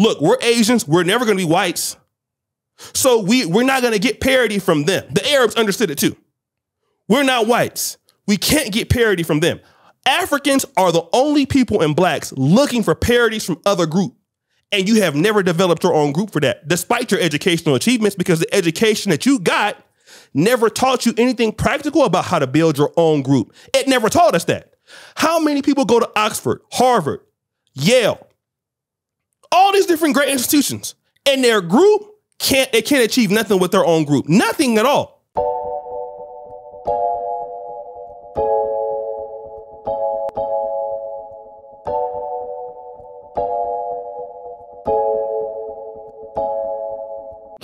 look, we're Asians. We're never going to be whites. So we're not going to get parity from them. The Arabs understood it too. We're not whites. We can't get parity from them. Africans are the only people and blacks looking for parities from other groups. And you have never developed your own group for that, despite your educational achievements, because the education that you got never taught you anything practical about how to build your own group. It never taught us that. How many people go to Oxford, Harvard, Yale, all these different great institutions, and their group can't achieve nothing with their own group. Nothing at all.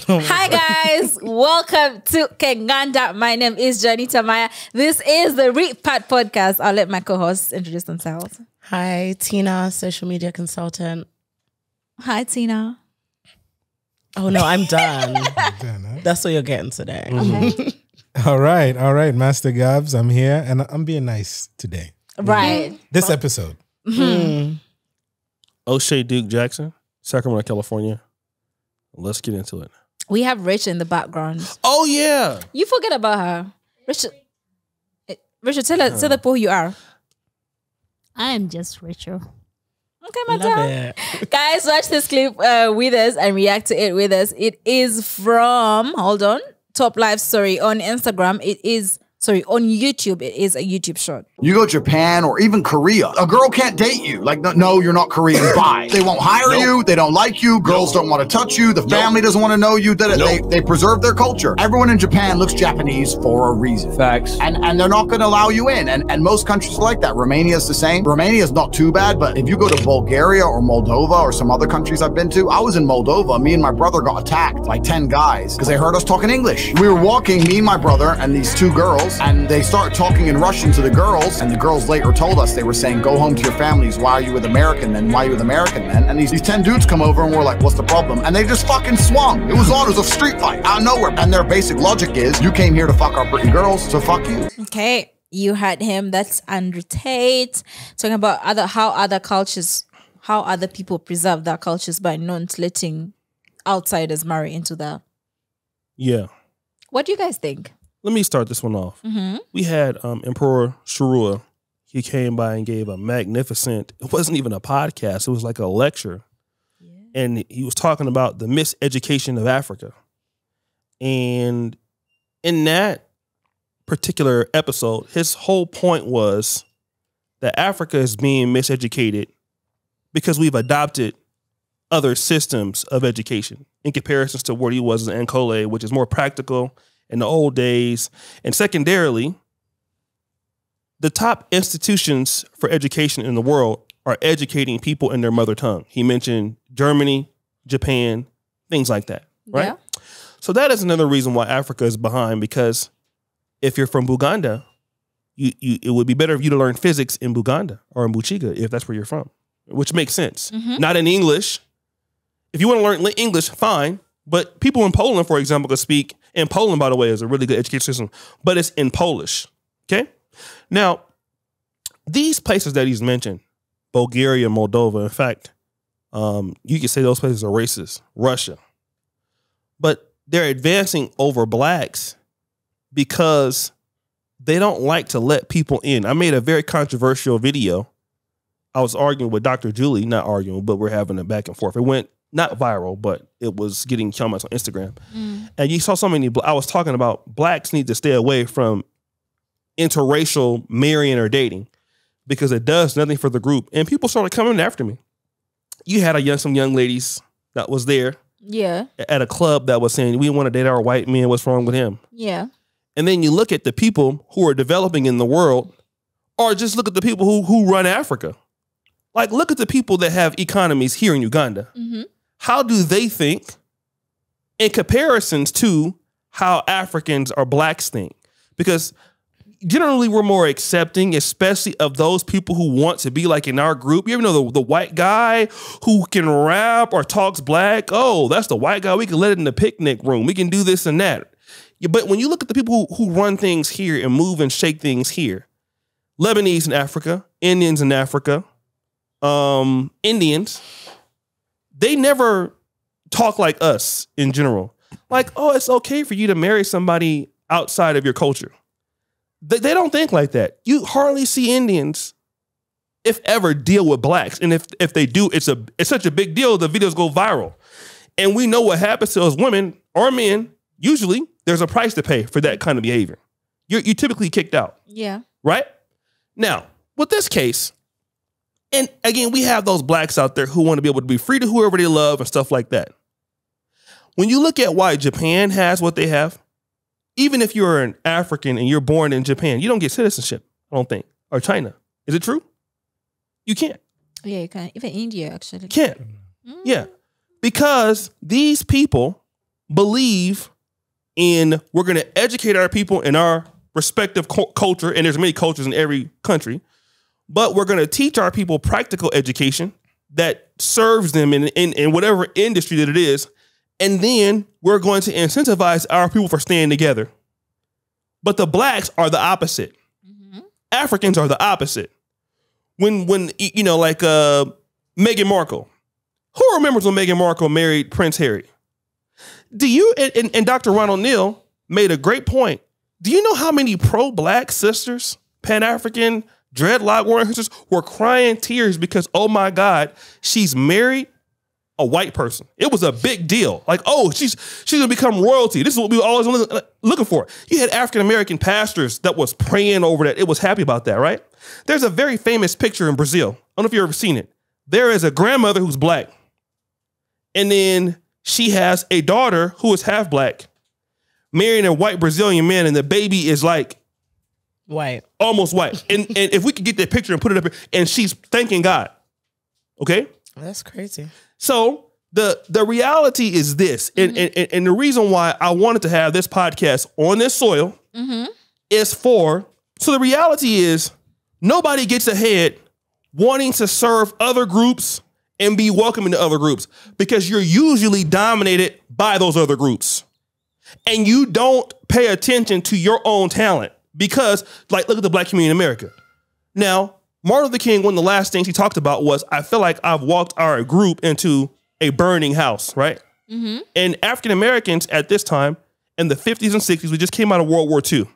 Hi guys, welcome to Kenganda. My name is Janita Maya. This is the Read Part podcast. I'll let my co-hosts introduce themselves. Hi, Tina, social media consultant. Hi, Tina. Oh no, I'm done. That's what you're getting today. Okay. All right, Master Gabs, I'm here and I'm being nice today. Right. This episode. O'Shea Duke Jackson, Sacramento, California. Let's get into it. We have Rich in the background. Oh yeah. You forget about her. Richard, tell the people who you are. I am just Rachel. Okay, madam. Guys, watch this clip with us and react to it with us. It is from, Top Life Story on Instagram. On YouTube, it is a YouTube short. You go to Japan or even Korea, a girl can't date you. Like, no, you're not Korean. Bye. They won't hire you. They don't like you. Girls don't want to touch you. The family doesn't want to know you. They preserve their culture. Everyone in Japan looks Japanese for a reason. Facts. And they're not going to allow you in. And most countries are like that. Romania is the same. Romania is not too bad, but if you go to Bulgaria or Moldova or some other countries I've been to, I was in Moldova. Me and my brother got attacked by 10 guys because they heard us talking English. We were walking, me and my brother and these two girls, and they start talking in Russian to the girls, and the girls later told us, they were saying, go home to your families. Why are you with American men? Why are you with American men? And these 10 dudes come over and we're like, what's the problem? And they just fucking swung. It was a street fight out of nowhere. And their basic logic is, you came here to fuck our pretty girls, so fuck you. Okay, you had him. That's Andrew Tate. Talking about how other people preserve their cultures by not letting outsiders marry into that. Yeah. What do you guys think? Let me start this one off. We had Emperor Shirua. He came by and gave a magnificent, it wasn't even a podcast, it was like a lecture. Yeah. And he was talking about the miseducation of Africa. And in that particular episode, his whole point was that Africa is being miseducated because we've adopted other systems of education in comparisons to what he was in Ankole, which is more practical in the old days. And secondarily, the top institutions for education in the world are educating people in their mother tongue. He mentioned Germany, Japan, things like that, right? Yeah. So that is another reason why Africa is behind, because if you're from Buganda, it would be better for you to learn physics in Buganda or in Buchiga if that's where you're from, which makes sense. Not in English. If you want to learn English, fine. But people in Poland, for example, could speak. In Poland, by the way, is a really good education system, but it's in Polish, okay? Now, these places that he's mentioned, Bulgaria, Moldova, in fact, you could say those places are racist, Russia. But they're advancing over blacks because they don't like to let people in. I made a very controversial video. I was arguing with Dr. Julie, not arguing, but we're having a back and forth. It went not viral, but it was getting comments on Instagram. And you saw so many, I was talking about blacks need to stay away from interracial marrying or dating because it does nothing for the group. And people started coming after me. You had some young ladies that was there at a club that was saying, we want to date our white men. What's wrong with him? Yeah. And then you look at the people who are developing in the world, or just look at the people who run Africa. Like, look at the people that have economies here in Uganda. How do they think in comparisons to how Africans or blacks think? Because generally we're more accepting, especially of those people who want to be like in our group. You ever know the white guy who can rap or talks black? Oh, that's the white guy. We can let it in the picnic room. We can do this and that. Yeah, but when you look at the people who run things here and move and shake things here, Lebanese in Africa, Indians in Africa, Indians, they never talk like us in general. Like, oh, it's okay for you to marry somebody outside of your culture. They don't think like that. You hardly see Indians, if ever, deal with blacks. And if they do, it's such a big deal, the videos go viral. And we know what happens to those women or men. Usually, there's a price to pay for that kind of behavior. You're typically kicked out. Yeah. Right? Now, with this case, and again, we have those blacks out there who want to be able to be free to whoever they love and stuff like that. When you look at why Japan has what they have, even if you're an African and you're born in Japan, you don't get citizenship, I don't think. Or China. Is it true? You can't. Yeah, you can. Even India, actually. Can't. Yeah. Because these people believe in, we're going to educate our people in our respective culture, and there's many cultures in every country, but we're going to teach our people practical education that serves them in whatever industry that it is, and then we're going to incentivize our people for staying together. But the blacks are the opposite. Africans are the opposite. When you know, like Meghan Markle. Who remembers when Meghan Markle married Prince Harry? Do you, and Dr. Ronald Neal made a great point. Do you know how many pro-black sisters, Pan-African, dreadlock wearing sisters, were crying tears because, oh my God, she's married a white person? It was a big deal. Like, oh, she's gonna become royalty. This is what we were always looking for. You had African-American pastors that was praying over that. It was happy about that, right? There's a very famous picture in Brazil. I don't know if you've ever seen it. There is a grandmother who's black. And then she has a daughter who is half black, marrying a white Brazilian man, and the baby is like white, almost white. And if we could get that picture and put it up here, and she's thanking God. Okay, that's crazy. So the reality is this, and the reason why I wanted to have this podcast on this soil is so the reality is nobody gets ahead wanting to serve other groups and be welcoming to other groups, because you're usually dominated by those other groups. And you don't pay attention to your own talent because, like, look at the black community in America. Now, Martin Luther King, one of the last things he talked about was, I feel like I've walked our group into a burning house, right? And African Americans at this time, in the 50s and 60s, we just came out of World War II.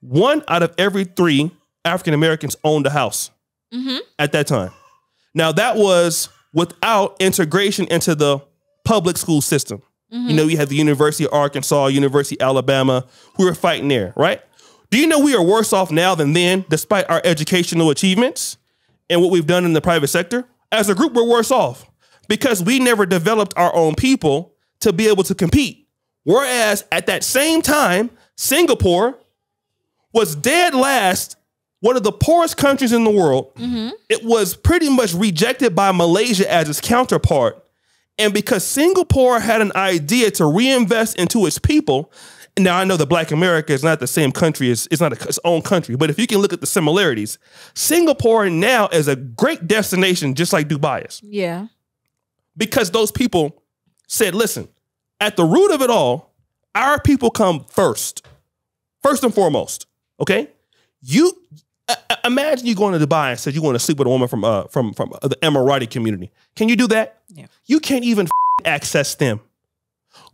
1 out of every 3 African Americans owned a house at that time. Now, that was without integration into the public school system. You know, you had the University of Arkansas, University of Alabama, who were fighting there, right? Do you know we are worse off now than then, despite our educational achievements and what we've done in the private sector? As a group, we're worse off because we never developed our own people to be able to compete. Whereas at that same time, Singapore was dead last, one of the poorest countries in the world. It was pretty much rejected by Malaysia as its counterpart. And because Singapore had an idea to reinvest into its people, now I know that Black America is not the same country, it's not its own country, but if you can look at the similarities, Singapore now is a great destination just like Dubai is. Yeah. Because those people said, listen, at the root of it all, our people come first and foremost, okay? You imagine you going to Dubai and said you want to sleep with a woman from the Emirati community. Can you do that? Yeah. You can't even access them.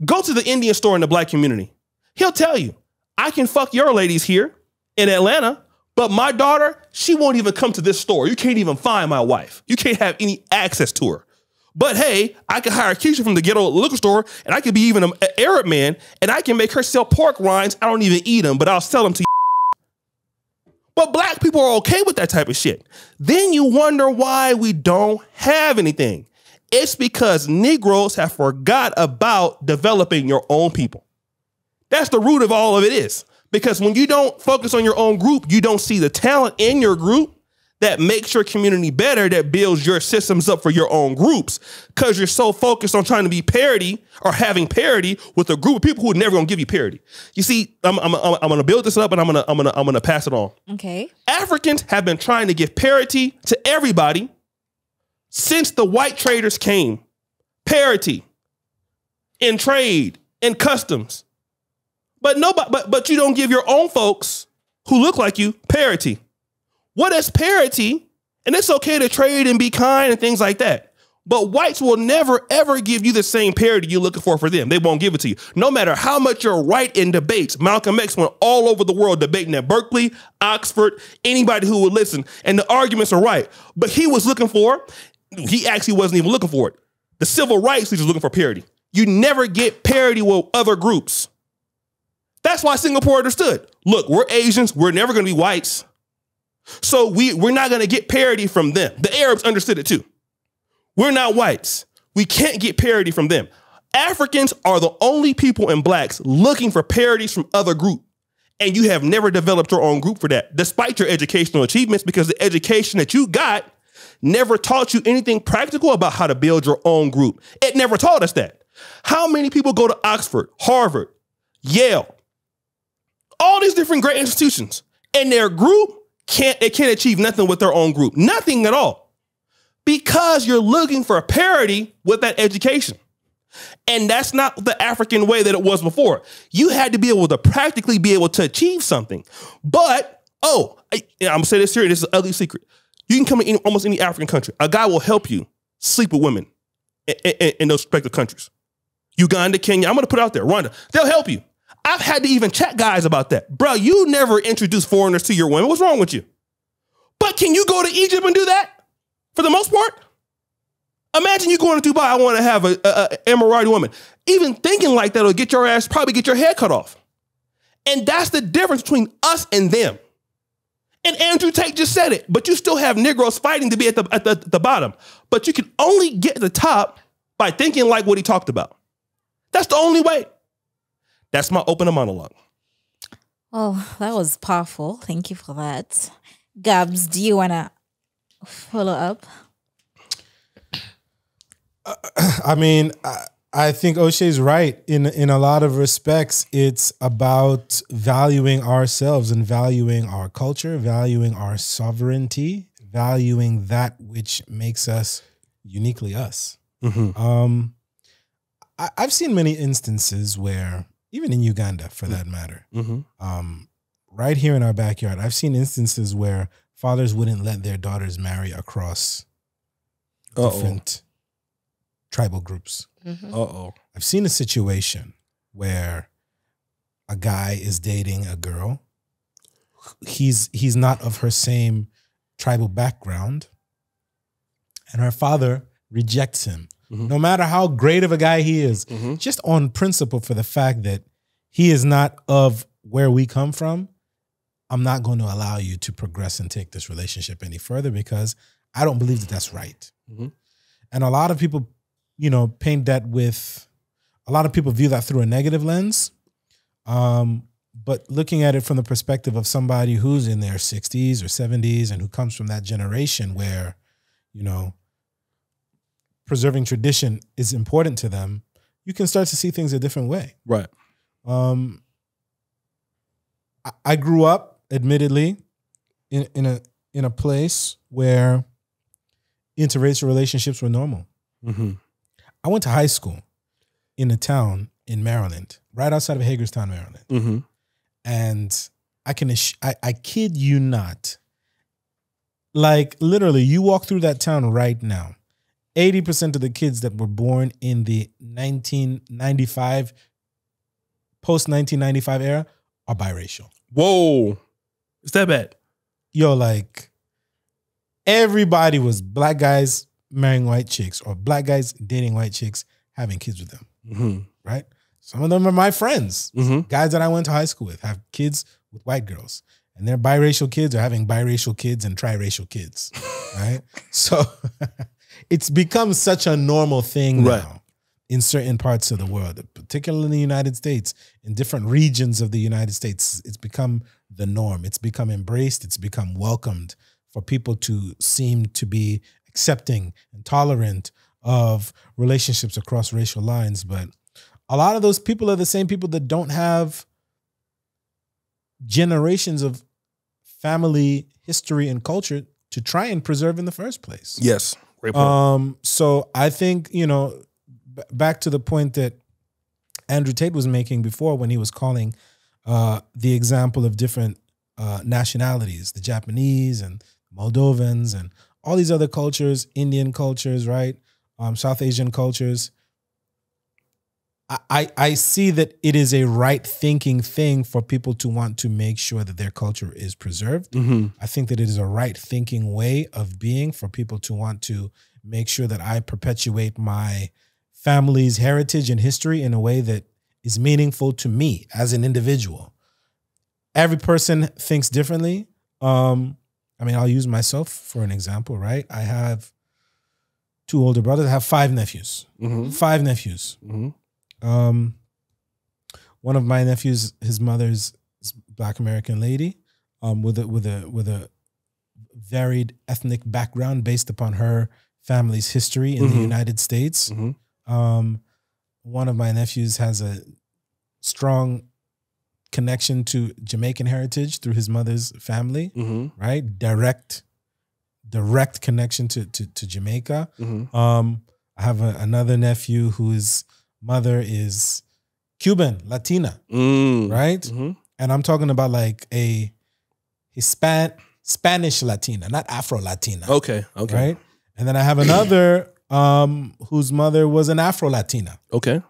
Go to the Indian store in the black community. He'll tell you, I can fuck your ladies here in Atlanta, but my daughter, she won't even come to this store. You can't even find my wife. You can't have any access to her. But hey, I can hire Keisha from the ghetto liquor store, and I could be even an Arab man, and I can make her sell pork rinds. I don't even eat them, but I'll sell them to you. But black people are okay with that type of shit. Then you wonder why we don't have anything. It's because Negroes have forgot about developing your own people. That's the root of all of it is. Because when you don't focus on your own group, you don't see the talent in your group that makes your community better, that builds your systems up for your own groups. Because you're so focused on trying to be parity or having parity with a group of people who are never going to give you parity. You see, I'm going to build this up and I'm going to pass it on. Okay. Africans have been trying to give parity to everybody since the white traders came. Parity in trade, in customs. But you don't give your own folks who look like you parity. What is parity? And it's okay to trade and be kind and things like that. But whites will never, ever give you the same parity you're looking for them. They won't give it to you. No matter how much you're right in debates. Malcolm X went all over the world debating at Berkeley, Oxford, anybody who would listen. And the arguments are right. But he actually wasn't even looking for it. The civil rights leaders looking for parity. You never get parity with other groups. That's why Singapore understood. Look, we're Asians. We're never going to be whites. So we're not going to get parity from them. The Arabs understood it too. We're not whites. We can't get parity from them. Africans are the only people and blacks looking for parities from other groups. And you have never developed your own group for that, despite your educational achievements, because the education that you got never taught you anything practical about how to build your own group. It never taught us that. How many people go to Oxford, Harvard, Yale, all these different great institutions, and their group can't achieve nothing with their own group, nothing at all. Because you're looking for parity with that education. And that's not the African way that it was before. You had to be able to practically be able to achieve something. But, I'm going to say this here. This is an ugly secret. You can come in almost any African country. A guy will help you sleep with women in those respective countries. Uganda, Kenya, I'm going to put it out there. Rwanda. They'll help you. I've had to even chat guys about that. Bro, you never introduce foreigners to your women. What's wrong with you? But can you go to Egypt and do that? For the most part, imagine you going to Dubai. I want to have an Emirati woman. Even thinking like that will get your ass, probably get your head cut off. And that's the difference between us and them. And Andrew Tate just said it, but you still have Negroes fighting to be at the bottom. But you can only get to the top by thinking like what he talked about. That's the only way. That's my opening monologue. Oh, that was powerful. Thank you for that. Gabs, do you want to follow up? I mean, I think O'Shea's right. In a lot of respects, it's about valuing ourselves and valuing our culture, valuing our sovereignty, valuing that which makes us uniquely us. Mm-hmm. I've seen many instances where, even in Uganda for that matter, right here in our backyard, I've seen instances where fathers wouldn't let their daughters marry across different tribal groups. I've seen a situation where a guy is dating a girl. He's not of her same tribal background, and her father rejects him. No matter how great of a guy he is, just on principle for the fact that he is not of where we come from, I'm not going to allow you to progress and take this relationship any further because I don't believe that that's right. And a lot of people, paint that with, a lot of people view that through a negative lens. But looking at it from the perspective of somebody who's in their 60s or 70s and who comes from that generation where, preserving tradition is important to them, you can start to see things a different way. Right. I grew up, admittedly, in a place where interracial relationships were normal. I went to high school in a town in Maryland, right outside of Hagerstown, Maryland. And I kid you not, like literally, you walk through that town right now, 80% of the kids that were born in the 1995, post-1995 era are biracial. Whoa. Is that bad? Yo, like everybody was black guys marrying white chicks or black guys dating white chicks, having kids with them, right? Some of them are my friends. Guys that I went to high school with have kids with white girls. And their biracial kids are having biracial kids and triracial kids, right? So it's become such a normal thing now in certain parts of the world, particularly in the United States, in different regions of the United States. It's become the norm. It's become embraced. It's become welcomed for people to seem to be accepting and tolerant of relationships across racial lines. But a lot of those people are the same people that don't have generations of family history and culture to try and preserve in the first place. Yes. Great point. So I think, back to the point that Andrew Tate was making before when he was calling the example of different nationalities, the Japanese and Moldovans and all these other cultures, Indian cultures, right? South Asian cultures, I see that it is a right thinking thing for people to want to make sure that their culture is preserved. Mm-hmm. I think that it is a right thinking way of being for people to want to make sure that I perpetuate my family's heritage and history in a way that is meaningful to me as an individual. Every person thinks differently. I mean, I'll use myself for an example, right? I have 2 older brothers. I have 5 nephews. Mm-hmm. 5 nephews. Mm-hmm. One of my nephews, his mother's Black American lady, with a varied ethnic background based upon her family's history in the United States. Mm-hmm. One of my nephews has a strong connection to Jamaican heritage through his mother's family, right? Direct connection to Jamaica. I have another nephew whose mother is Cuban, Latina, right? Mm-hmm. And I'm talking about like a Spanish Latina, not Afro Latina. Okay. Right? And then I have another whose mother was an Afro Latina. Okay.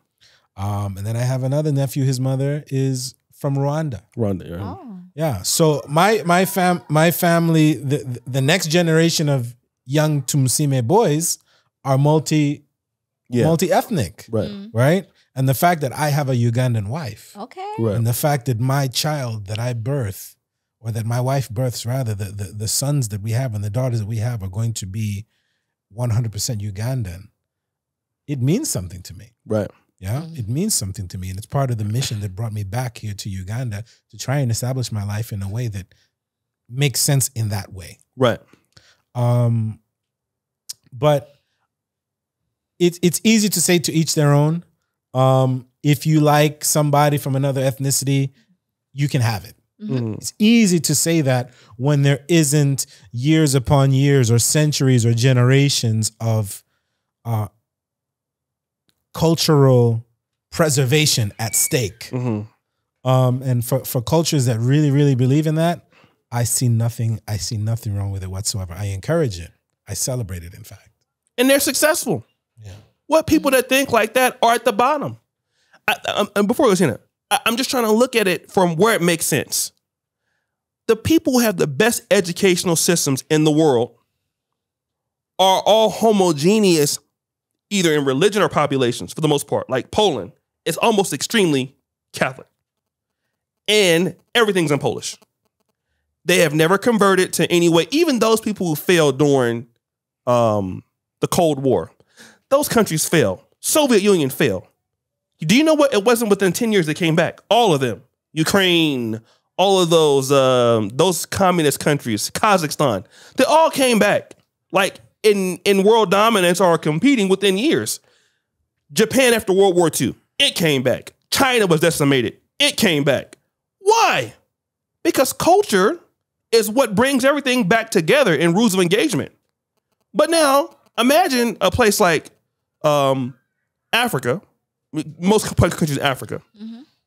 And then I have another nephew, his mother is from Rwanda. Rwanda. Oh. Yeah. So my family, the next generation of young Tumusime boys are multi-ethnic. Right. Right? And the fact that I have a Ugandan wife. Okay. Right. And the fact that my child that I birth, or that my wife births rather, the sons that we have and the daughters that we have are going to be 100% Ugandan. It means something to me. Right. Yeah, it means something to me. And it's part of the mission that brought me back here to Uganda to try and establish my life in a way that makes sense in that way. Right. But it's easy to say to each their own. If you like somebody from another ethnicity, you can have it. Mm-hmm. It's easy to say that when there isn't years upon years or centuries or generations of cultural preservation at stake. And for cultures that really, really believe in that, I see nothing wrong with it whatsoever. I encourage it. I celebrate it, in fact. And they're successful. Yeah. What people that think like that are at the bottom. And before we go into it, I'm just trying to look at it from where it makes sense. The people who have the best educational systems in the world are all homogeneous, either in religion or populations, for the most part. Like Poland is almost extremely Catholic. And everything's in Polish. They have never converted to any way. Even those people who failed during the Cold War, those countries failed. Soviet Union failed. Do you know what? It wasn't within 10 years they came back. All of them. Ukraine, all of those communist countries, Kazakhstan, they all came back. Like in world dominance or competing within years. Japan after World War II, it came back. China was decimated. It came back. Why? Because culture is what brings everything back together in rules of engagement. But now, imagine a place like Africa, most countries in Africa,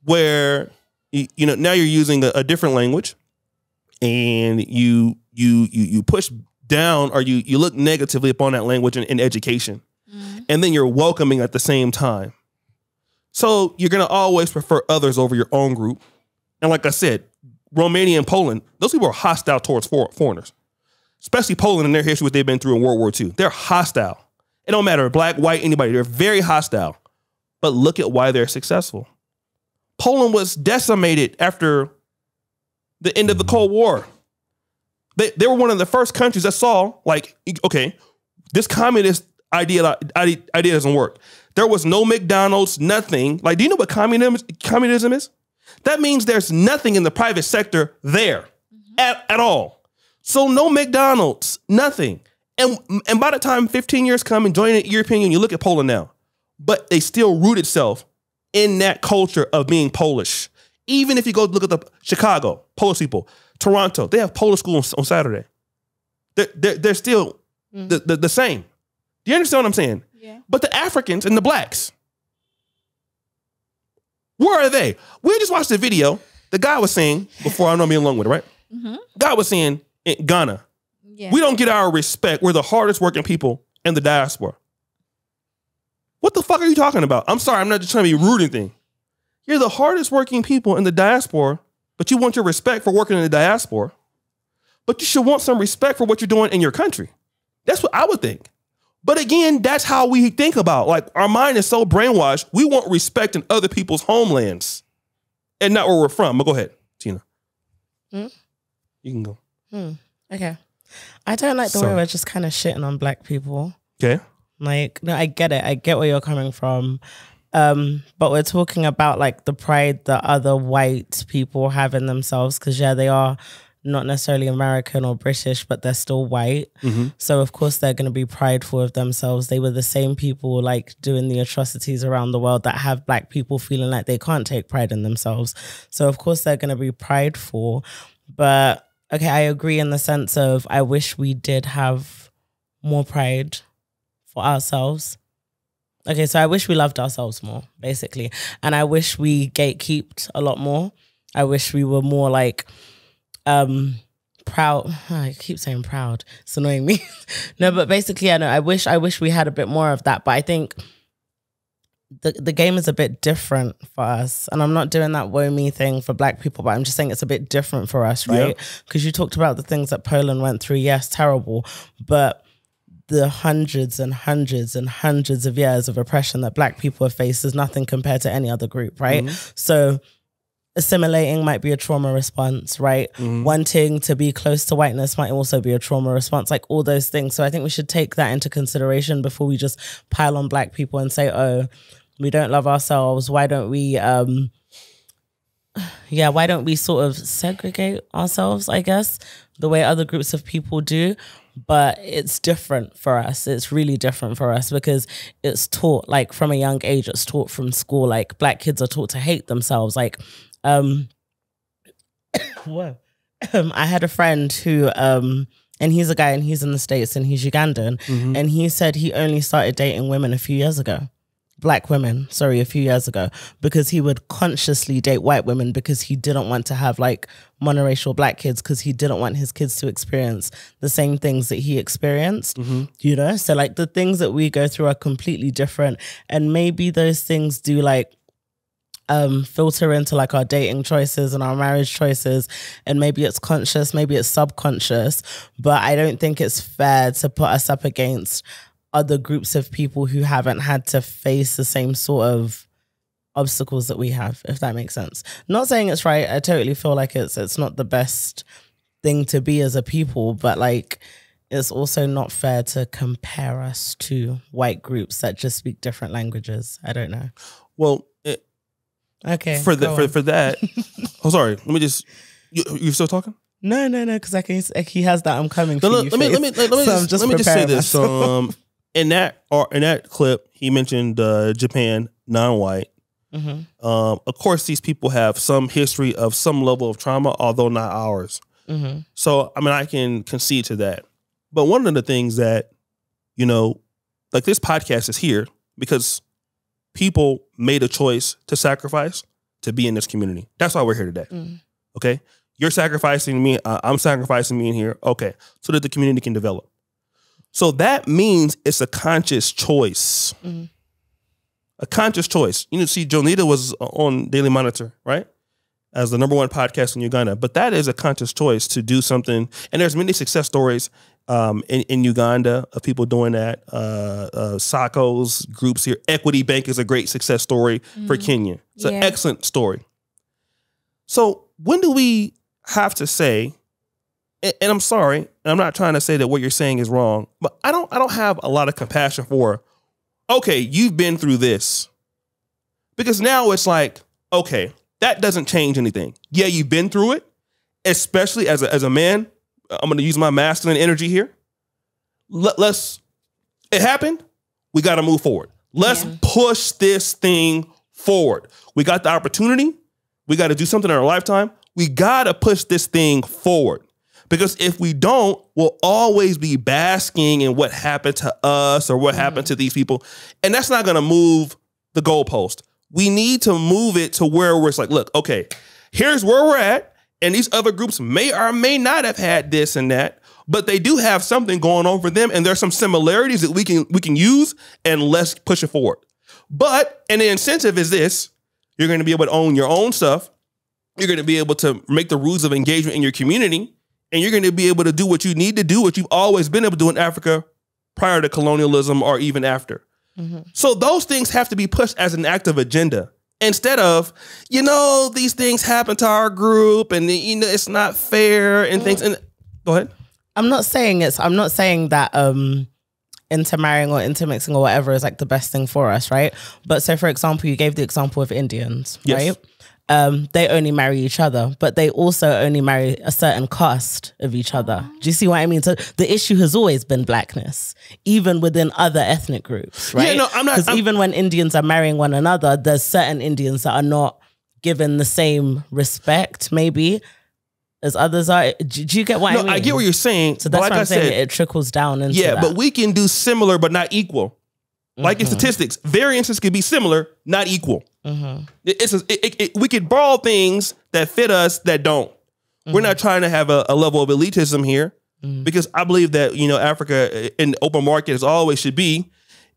where now you're using a different language, and you push down or you look negatively upon that language in education, and then you're welcoming at the same time. So you're gonna always prefer others over your own group, and like I said, Romania and Poland, those people are hostile towards foreigners, especially Poland and their history, what they've been through in World War II. They're hostile. It don't matter, black, white, anybody. They're very hostile. But look at why they're successful. Poland was decimated after the end of the Cold War. They were one of the first countries that saw, like, okay, this communist idea doesn't work. There was no McDonald's, nothing. Like, do you know what communism is? That means there's nothing in the private sector there at all. So no McDonald's, nothing. And by the time 15 years come and join the European Union, you look at Poland now, but they still root itself in that culture of being Polish. Even if you go look at the Chicago, Polish people, Toronto, they have Polish school on Saturday. They're still the same. Do you understand what I'm saying? Yeah. But the Africans and the blacks, where are they? We just watched the video. The guy was saying, before I know me along with it, right? The guy was saying in Ghana, we don't get our respect. We're the hardest working people in the diaspora. What the fuck are you talking about? I'm sorry, I'm not just trying to be rude or anything. You're the hardest working people in the diaspora, but you want your respect for working in the diaspora. But you should want some respect for what you're doing in your country. That's what I would think. But again, that's how we think about. Like, our mind is so brainwashed. We want respect in other people's homelands and not where we're from. But go ahead, Tina. You can go. Okay. I don't like the way we're just kind of shitting on black people. Okay. Like, no, I get it. I get where you're coming from. But we're talking about like the pride that other white people have in themselves. Because yeah, they are not necessarily American or British, but they're still white. So of course they're going to be prideful of themselves. They were the same people like doing the atrocities around the world that have black people feeling like they can't take pride in themselves. So of course they're going to be prideful. But okay, I agree in the sense of I wish we did have more pride for ourselves. Okay, so I wish we loved ourselves more, basically. And I wish we gatekeeped a lot more. I wish we were more like proud. I keep saying proud. It's annoying me. No, but basically, I know. I wish we had a bit more of that. But I think the game is a bit different for us. And I'm not doing that woe me thing for black people, but I'm just saying it's a bit different for us, right? Because you talked about the things that Poland went through. Yes, terrible. But the hundreds and hundreds and hundreds of years of oppression that black people have faced is nothing compared to any other group, right? So assimilating might be a trauma response, right? Wanting to be close to whiteness might also be a trauma response, like all those things. So I think we should take that into consideration before we just pile on black people and say, oh, we don't love ourselves. Why don't we, why don't we sort of segregate ourselves, I guess, the way other groups of people do? But it's different for us. It's really different for us because it's taught like from a young age, it's taught from school. Like black kids are taught to hate themselves. Like, whoa. I had a friend who, and he's a guy and he's in the States and he's Ugandan. And he said he only started dating women a few years ago. Black women, sorry, a few years ago, because he would consciously date white women because he didn't want to have like monoracial black kids because he didn't want his kids to experience the same things that he experienced, you know? So like the things that we go through are completely different. And maybe those things do like filter into like our dating choices and our marriage choices. And maybe it's conscious, maybe it's subconscious, but I don't think it's fair to put us up against other groups of people who haven't had to face the same sort of obstacles that we have, if that makes sense. Not saying it's right. I totally feel like it's not the best thing to be as a people, but like it's also not fair to compare us to white groups that just speak different languages. I don't know. Well, okay. For that, oh sorry. Let me just. You still talking? No, because he has that I'm coming. No, let me just say this. In that clip, he mentioned Japan, non-white. Of course, these people have some history of some level of trauma, although not ours. So, I mean, I can concede to that. But one of the things that, you know, like this podcast is here because people made a choice to sacrifice to be in this community. That's why we're here today. Okay? You're sacrificing me. I'm sacrificing me in here. Okay. So that the community can develop. So that means it's a conscious choice. A conscious choice. You know, see, Jonita was on Daily Monitor, right? As the #1 podcast in Uganda. But that is a conscious choice to do something. And there's many success stories in Uganda of people doing that. SACCO's groups here. Equity Bank is a great success story for Kenya. It's an excellent story. So when do we have to say, and I'm sorry, and I'm not trying to say that what you're saying is wrong, but I don't have a lot of compassion for, okay, you've been through this. Because now it's like, okay, that doesn't change anything. Yeah, you've been through it, especially as a man. I'm going to use my masculine energy here. It happened. We got to move forward. Let's push this thing forward. We got the opportunity. We got to do something in our lifetime. We got to push this thing forward. Because if we don't, we'll always be basking in what happened to us or what happened to these people. And that's not going to move the goalpost. We need to move it to where it's like, look, okay, here's where we're at. And these other groups may or may not have had this and that, but they do have something going on for them. And there's some similarities that we can use, and let's push it forward. But, and the incentive is this, you're going to be able to own your own stuff. You're going to be able to make the rules of engagement in your community. And you're going to be able to do what you need to do, what you've always been able to do in Africa prior to colonialism or even after. So those things have to be pushed as an active agenda. Instead of, these things happen to our group and, it's not fair and things. And go ahead. I'm not saying that intermarrying or intermixing or whatever is like the best thing for us, right? But so, for example, you gave the example of Indians, right? They only marry each other, but they also only marry a certain caste of each other. Do you see what I mean? So the issue has always been blackness, even within other ethnic groups, right? Yeah, no, I'm not. Because even when Indians are marrying one another, there's certain Indians that are not given the same respect, maybe, as others are. Do you get what I mean? I get what you're saying. So that's like what I'm saying. said, It trickles down into that. but we can do similar but not equal. Like in statistics, variances can be similar, not equal. We could borrow things that fit us that don't. We're not trying to have a level of elitism here, because I believe that Africa in the open market as always should be.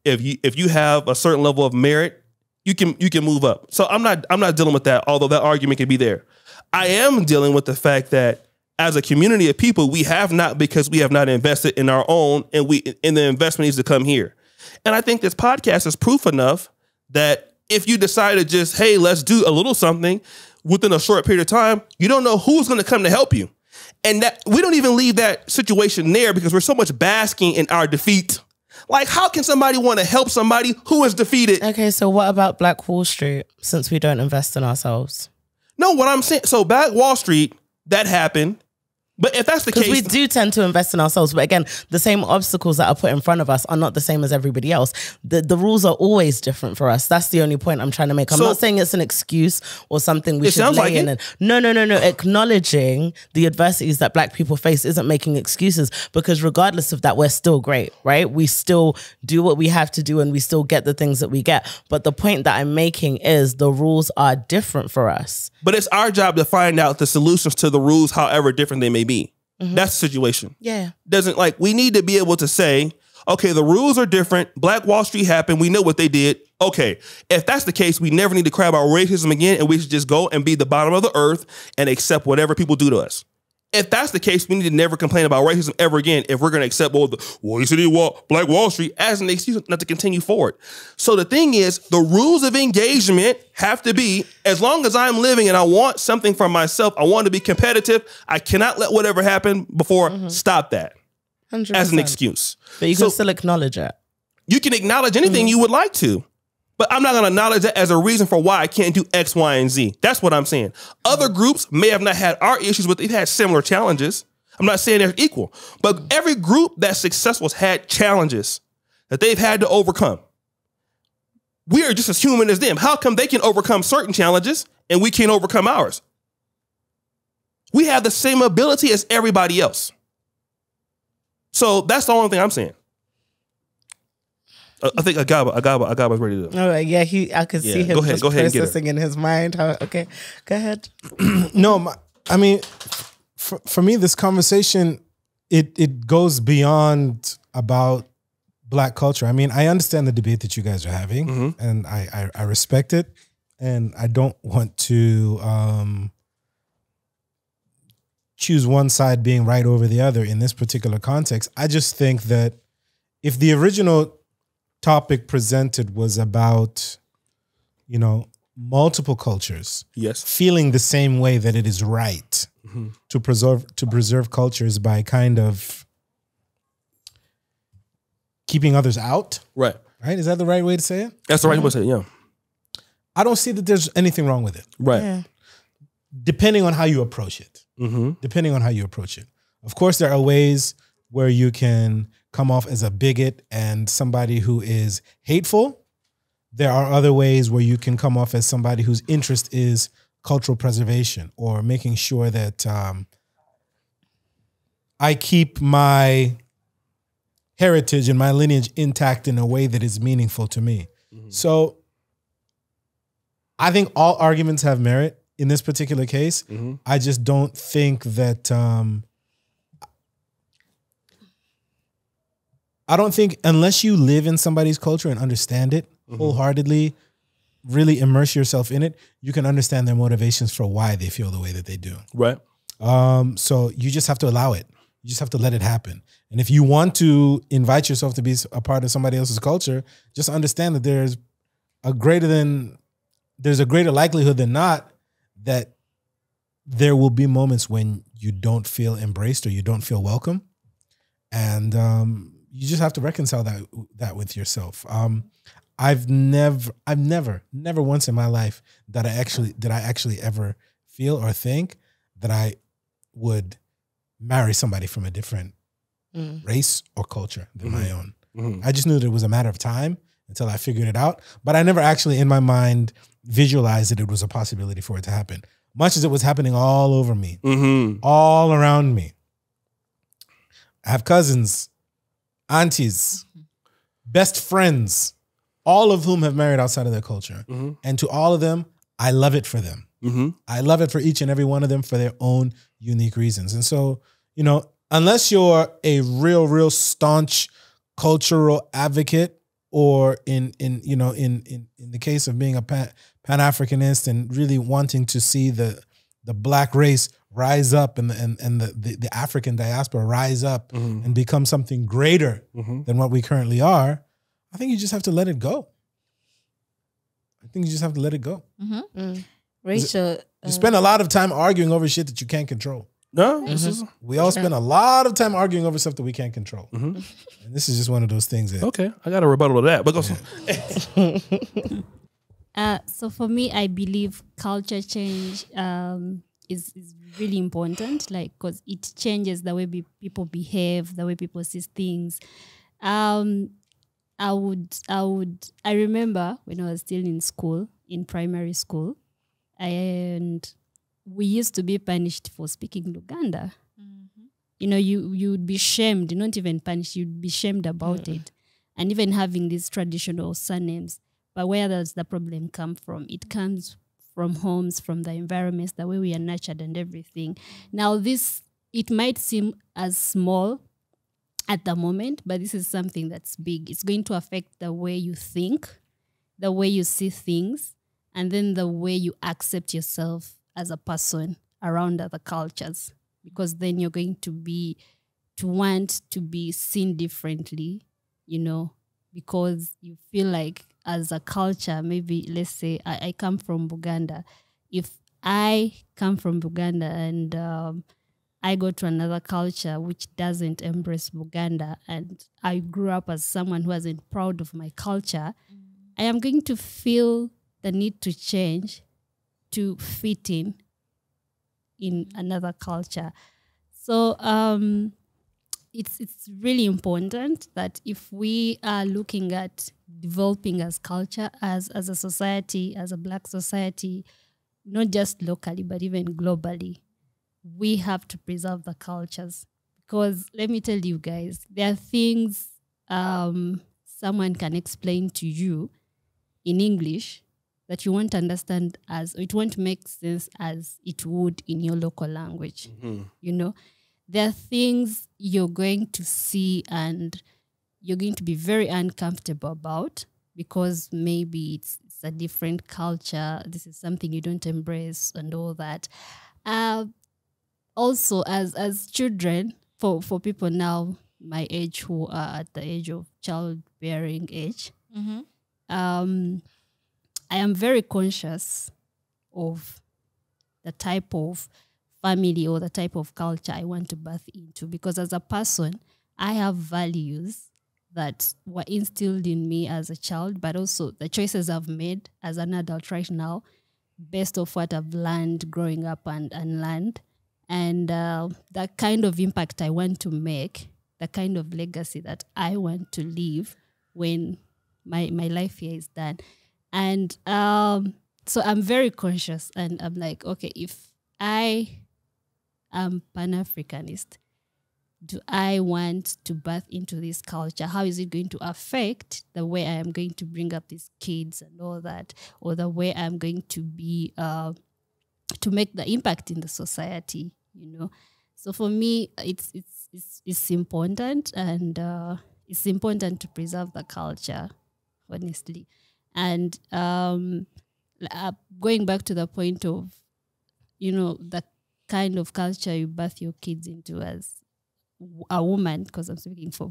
If you have a certain level of merit, you can move up. So I'm not dealing with that. Although that argument could be there, I am dealing with the fact that as a community of people, we have not, because we have not invested in our own, and the investment needs to come here. And I think this podcast is proof enough that if you decide to just, hey, let's do a little something within a short period of time, you don't know who's going to come to help you. And that we don't even leave that situation there because we're so much basking in our defeat. Like, how can somebody want to help somebody who is defeated? Okay, so what about Black Wall Street, since we don't invest in ourselves? No, what I'm saying, so Black Wall Street, that happened. But if that's the case... Because we do tend to invest in ourselves. But again, the same obstacles that are put in front of us are not the same as everybody else. The rules are always different for us. That's the only point I'm trying to make. I'm not saying it's an excuse or something we should lay in. No. Acknowledging the adversities that Black people face isn't making excuses, because regardless of that, we're still great, right? We still do what we have to do and we still get the things that we get. But the point that I'm making is the rules are different for us. But it's our job to find out the solutions to the rules, however different they may be. That's the situation. Yeah. We need to be able to say, okay, the rules are different. Black Wall Street happened. We know what they did. Okay, if that's the case, we never need to cry about racism again, and we should just go and be the bottom of the earth and accept whatever people do to us. If that's the case, we need to never complain about racism ever again if we're going to accept, you said Black Wall Street as an excuse not to continue forward. So the thing is, the rules of engagement have to be, as long as I'm living and I want something for myself, I want to be competitive, I cannot let whatever happen before stop that 100%. As an excuse. But you can still acknowledge it. You can acknowledge anything you would like to. But I'm not going to acknowledge that as a reason for why I can't do X, Y, and Z. That's what I'm saying. Other groups may have not had our issues, but they've had similar challenges. I'm not saying they're equal. But every group that's successful has had challenges that they've had to overcome. We are just as human as them. How come they can overcome certain challenges and we can't overcome ours? We have the same ability as everybody else. So that's the only thing I'm saying. I think Agaba was ready to. Oh yeah, I could see him just processing in his mind. Okay, go ahead. No, I mean, for me, this conversation it goes beyond about Black culture. I mean, I understand the debate that you guys are having, and I respect it, and I don't want to choose one side being right over the other in this particular context. I just think that if the original topic presented was about, multiple cultures, feeling the same way that it is right to preserve cultures by kind of keeping others out. Right. Is that the right way to say it? That's the right way to say it, yeah. I don't see that there's anything wrong with it. Right. Yeah. Depending on how you approach it. Depending on how you approach it. Of course, there are ways where you can come off as a bigot and somebody who is hateful. There are other ways where you can come off as somebody whose interest is cultural preservation or making sure that I keep my heritage and my lineage intact in a way that is meaningful to me. So I think all arguments have merit in this particular case. I just don't think that... I don't think unless you live in somebody's culture and understand it, wholeheartedly, really immerse yourself in it, you can understand their motivations for why they feel the way that they do. Right. So you just have to allow it. You just have to let it happen. And if you want to invite yourself to be a part of somebody else's culture, just understand that there's a greater likelihood than not that there will be moments when you don't feel embraced or you don't feel welcome. And you just have to reconcile that with yourself. I've never once in my life that I actually ever feel or think that I would marry somebody from a different race or culture than my own. I just knew that it was a matter of time until I figured it out. But I never actually in my mind visualized that it was a possibility for it to happen, much as it was happening all over me, all around me. I have cousins, aunties, best friends, all of whom have married outside of their culture. And to all of them, I love it for them. I love it for each and every one of them for their own unique reasons. And so, you know, unless you're a real staunch cultural advocate, or in the case of being a Pan-Africanist and really wanting to see the black race rise up and the African diaspora rise up and become something greater than what we currently are, I think you just have to let it go. Rachel, you spend a lot of time arguing over shit that you can't control. No, we all spend a lot of time arguing over stuff that we can't control. And this is just one of those things that... Okay, I got a rebuttal to that. But go So for me, I believe culture change is really important, like, because it changes the way people behave, the way people see things. I remember when I was still in school, in primary school, and we used to be punished for speaking Luganda. You know, you would be shamed, not even punished, you'd be shamed about it. And even having these traditional surnames. But where does the problem come from? It comes from homes, from the environments, the way we are nurtured and everything. Now it might seem as small at the moment, but this is something that's big. It's going to affect the way you think, the way you see things, and then the way you accept yourself as a person around other cultures, because then you're going to want to be seen differently, you know, because you feel like as a culture, maybe let's say I come from Buganda. If I come from Buganda and I go to another culture which doesn't embrace Buganda, and I grew up as someone who wasn't proud of my culture, I am going to feel the need to change to fit in another culture. So it's really important that if we are looking at developing as culture, as a society, as a Black society, not just locally, but even globally, we have to preserve the cultures. Because let me tell you guys, there are things someone can explain to you in English that you won't understand it won't make sense as it would in your local language. You know, there are things you're going to see and you're going to be very uncomfortable about because maybe it's a different culture. This is something you don't embrace and all that. Also, as children, for people now my age who are at the age of childbearing age, I am very conscious of the type of family or the type of culture I want to birth into, because as a person, I have values that were instilled in me as a child, but also the choices I've made as an adult right now, based off what I've learned growing up and learned, and the kind of impact I want to make, the kind of legacy that I want to leave when my life here is done. And so I'm very conscious, and I'm like, okay, if I am Pan-Africanist, do I want to birth into this culture? How is it going to affect the way I am going to bring up these kids and all that, or the way I'm going to be to make the impact in the society? You know, so for me, it's important, and it's important to preserve the culture, honestly. And going back to the point of, the kind of culture you birth your kids into as a woman, because I'm speaking for,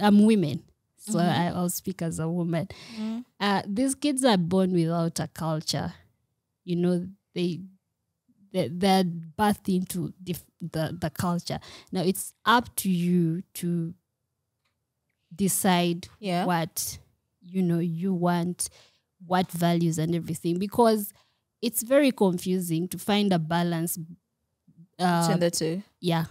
I'm women. So I'll speak as a woman. These kids are born without a culture. They're birthed into the culture. Now it's up to you to decide what you want, what values and everything, because it's very confusing to find a balance between the two. Yeah,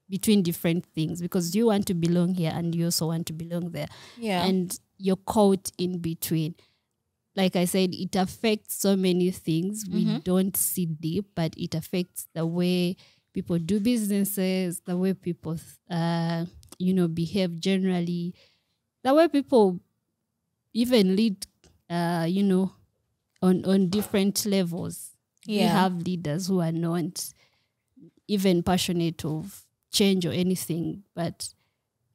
between different things, because you want to belong here and you also want to belong there. Yeah, and you're caught in between. Like I said, it affects so many things. We don't see deep, but it affects the way people do businesses, the way people, behave generally, the way people even lead, on different levels. We have leaders who are not even passionate of change or anything, but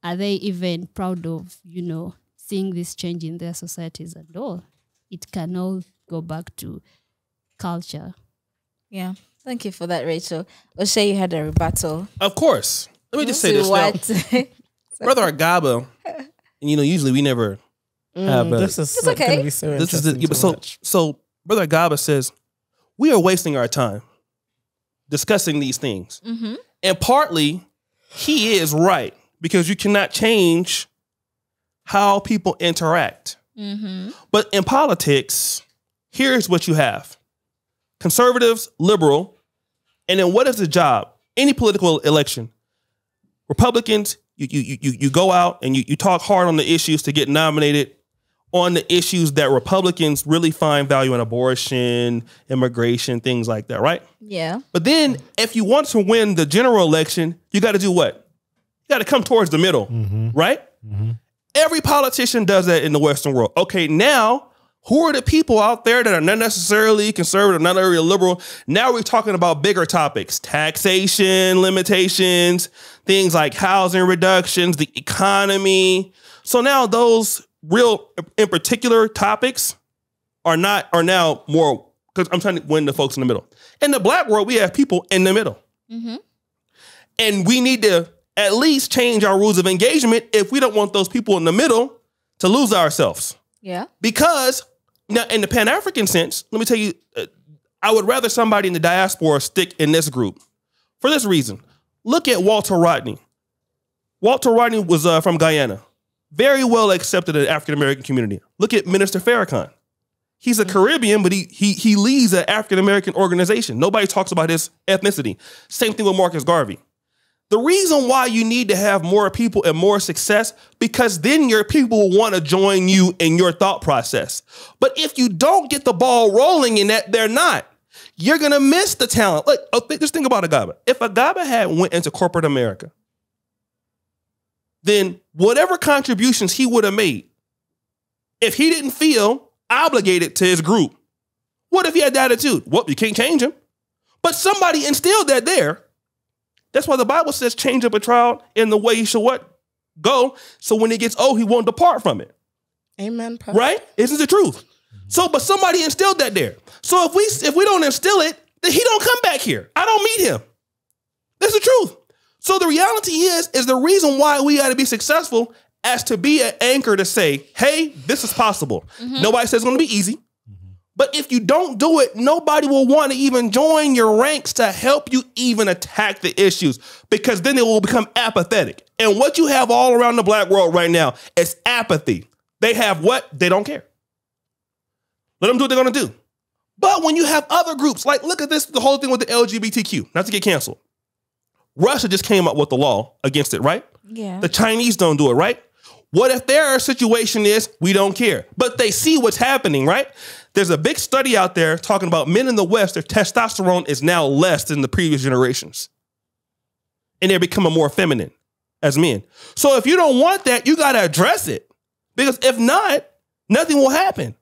are they even proud of, seeing this change in their societies and all? It can all go back to culture. Yeah. Thank you for that, Rachel. O'Shea, you had a rebuttal. Of course. Let me just say this now. Brother Agaba, usually we never have this is it's okay. Gonna be so this is interesting so Brother Agaba says we are wasting our time discussing these things. And partly he is right, because you cannot change how people interact. But in politics, here's what you have: conservatives, liberal, and then what is the job? Any political election, Republicans, you go out and you talk hard on the issues to get nominated on the issues that Republicans really find value in: abortion, immigration, things like that, right? Yeah. But then if you want to win the general election, you got to do what? You got to come towards the middle, right? Every politician does that in the Western world. Okay, now who are the people out there that are not necessarily conservative, not necessarily liberal? Now we're talking about bigger topics: taxation limitations, things like housing reductions, the economy. So now those real, in particular topics are now more, because I'm trying to win the folks in the middle. In the black world, we have people in the middle. And we need to at least change our rules of engagement if we don't want those people in the middle to lose ourselves. Yeah. Because now in the Pan-African sense, let me tell you, I would rather somebody in the diaspora stick in this group for this reason. Look at Walter Rodney. Walter Rodney was from Guyana. Very well accepted in the African-American community. Look at Minister Farrakhan. He's a Caribbean, but he leads an African-American organization. Nobody talks about his ethnicity. Same thing with Marcus Garvey. The reason why you need to have more people and more success, because then your people will want to join you in your thought process. But if you don't get the ball rolling in that, they're not. You're going to miss the talent. Look, just think about Agaba. If Agaba had went into corporate America, then whatever contributions he would have made, if he didn't feel obligated to his group, what if he had the attitude? Well, you can't change him. But somebody instilled that there. That's why the Bible says change up a child in the way he should what? Go. So when he gets old, he won't depart from it. Amen. Pastor. Right? Isn't the truth? So, but somebody instilled that there. So if we don't instill it, then he don't come back here. I don't meet him. That's the truth. So the reality is the reason why we got to be successful as to be an anchor to say, hey, this is possible. Nobody says it's going to be easy. But if you don't do it, nobody will want to even join your ranks to help you even attack the issues, because then it will become apathetic. And what you have all around the black world right now is apathy. They have what? They don't care. Let them do what they're going to do. But when you have other groups, like look at this, the whole thing with the LGBTQ, not to get canceled. Russia just came up with the law against it, right? Yeah. The Chinese don't do it, right? What if their situation is we don't care, but they see what's happening, right? There's a big study out there talking about men in the West, their testosterone is now less than the previous generations. And they're becoming more feminine as men. So if you don't want that, you got to address it, because if not, nothing will happen.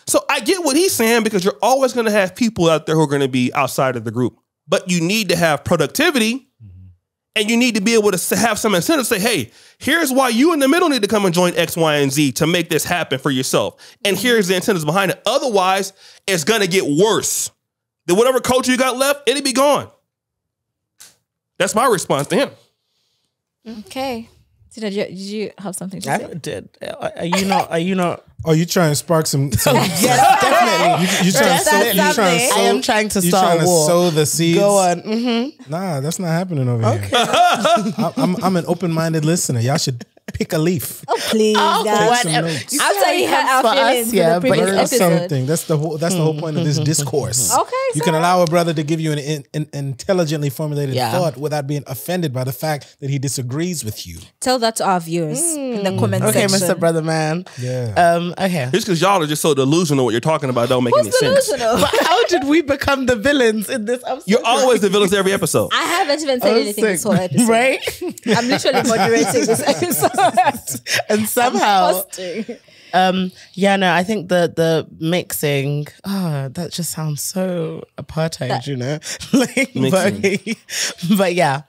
So I get what he's saying, because you're always going to have people out there who are going to be outside of the group, but you need to have productivity And you need to be able to have some incentive to say, hey, here's why you in the middle need to come and join X, Y, and Z to make this happen for yourself. And here's the incentives behind it. Otherwise, it's going to get worse. Then whatever culture you got left, it'll be gone. That's my response to him. Okay. Did you have something to say? I did. Are you not? Oh, you trying to spark some? Yes, definitely. You trying to sow? I am trying to start a war. Sow the seeds. Go on. Nah, that's not happening over here. I'm an open-minded listener. Y'all should pick a leaf. Oh, please, guys. Take some notes. After you had our feelings in the previous Learn episode. something. That's the whole point of this discourse. Okay, you can allow a brother to give you an intelligently formulated thought without being offended by the fact that he disagrees with you. Tell that to our viewers in the comment Okay, section. Mr. Brother Man. Yeah. Okay. Just because y'all are just so delusional what you're talking about don't make any sense. But how did we become the villains in this episode? You're always the villains every episode. I haven't even said anything this whole episode. Right? I'm literally moderating this episode. And somehow, I think the mixing, that just sounds so apartheid, you know? But yeah.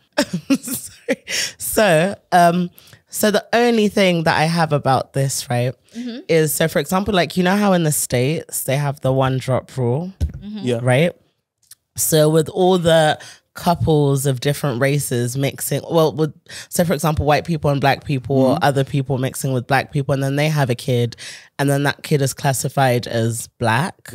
So the only thing that I have about this, right, is, so for example, like, you know how in the States they have the 1-drop rule, right? So with all the couples of different races mixing, so for example, white people and black people or other people mixing with black people, and then they have a kid, and then that kid is classified as black,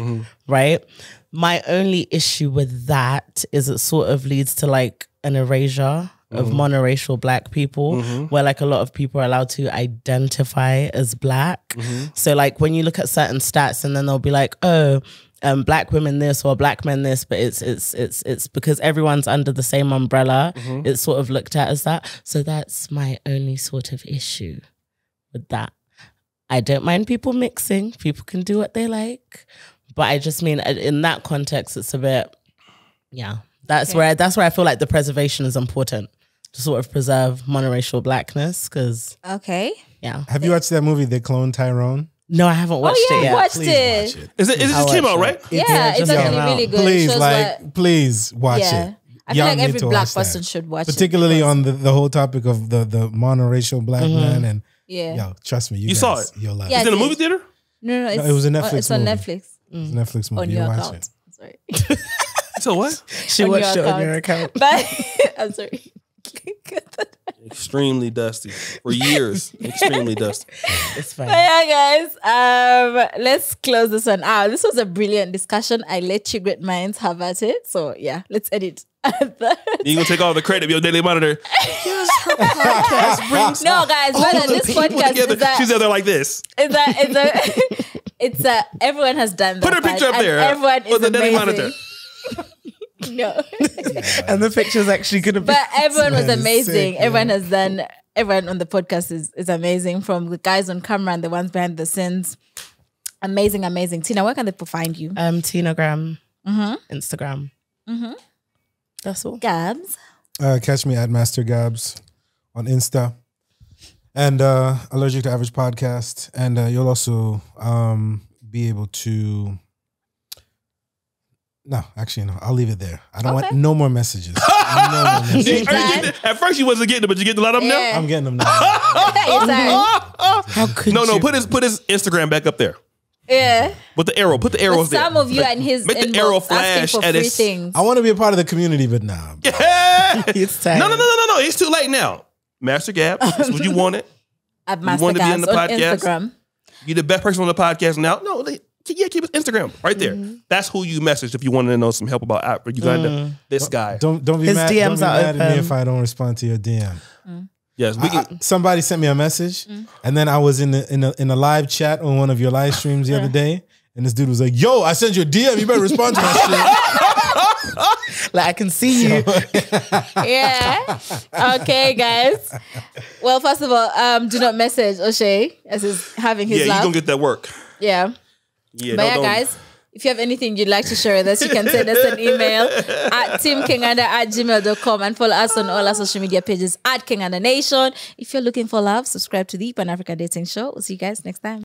right? My only issue with that is it sort of leads to like an erasure of monoracial black people, where like a lot of people are allowed to identify as black. So like when you look at certain stats, and then they'll be like, oh, black women this or black men this, but it's because everyone's under the same umbrella. It's sort of looked at as that. So that's my only sort of issue with that. I don't mind people mixing. People can do what they like, but I just mean in that context, it's a bit, That's where I feel like the preservation is important to sort of preserve monoracial blackness. Because have you watched that movie, They Cloned Tyrone? No, I haven't watched it yet. Watched Please it. watch it. Is it just came out, right? Yeah, it's actually really good. Please watch it. I feel like every black person should watch it. Particularly on the whole topic of the monoracial black man. And yo, trust me, you saw it. You'll love Yeah, Is it in a movie theater? No, it was a Netflix It's on movie. Netflix. It's a Netflix movie. On your account. Sorry. So what? She watched it on your account. But I'm sorry. Extremely dusty for years. Extremely dusty. It's fine. But yeah, guys. Let's close this one out. This was a brilliant discussion. I let you great minds have at it. So yeah, let's edit. You gonna take all the credit of your Daily Monitor? No, guys. But this podcast is that she's out there like this. It's everyone has done that. Put her picture up there. Everyone is the Daily Monitor. No. And the picture's actually gonna be. But everyone was amazing. Sick, everyone has done. Everyone on the podcast is amazing. From the guys on camera and the ones behind the scenes. Amazing. Tina, where can they find you? Tinagram, Instagram. That's all. Gabs. Catch me at Master Gabs on Insta, and Allergic to Average podcast, and you'll also be able to. No, actually, no. I'll leave it there. I don't want no more messages. At first, you wasn't getting them, but you get a lot of them now. I'm getting them now. How could you? No. Put his Instagram back up there. Yeah. With the arrow. Put the arrows there. Some of you and his make the inbox arrow asking flash for at free his. things. I want to be a part of the community, but nah. It's time. No. It's too late now. Master Gab, that's what you wanted. At You Master wanted to be on Gabs the on podcast. Instagram. You're the best person on the podcast now. No, keep his Instagram right there. That's who you messaged if you wanted to know some help about Uganda. This guy. Don't be His mad. DMs Don't be are mad at me open. if I don't respond to your DM. Yes, we can. Somebody sent me a message, and then I was in a live chat on one of your live streams the other day, and this dude was like, "Yo, I sent you a DM. You better respond to my shit." Like I can see you. Yeah. Okay, guys. Well, first of all, do not message O'Shea as he's having his Yeah, laugh. you're going to get that work. Yeah. Yeah, But don't- guys, if you have anything you'd like to share with us, you can send us an email at teamkenganda@gmail.com and follow us on all our social media pages at Kenganda Nation. If you're looking for love, subscribe to the Pan Africa Dating Show. We'll see you guys next time.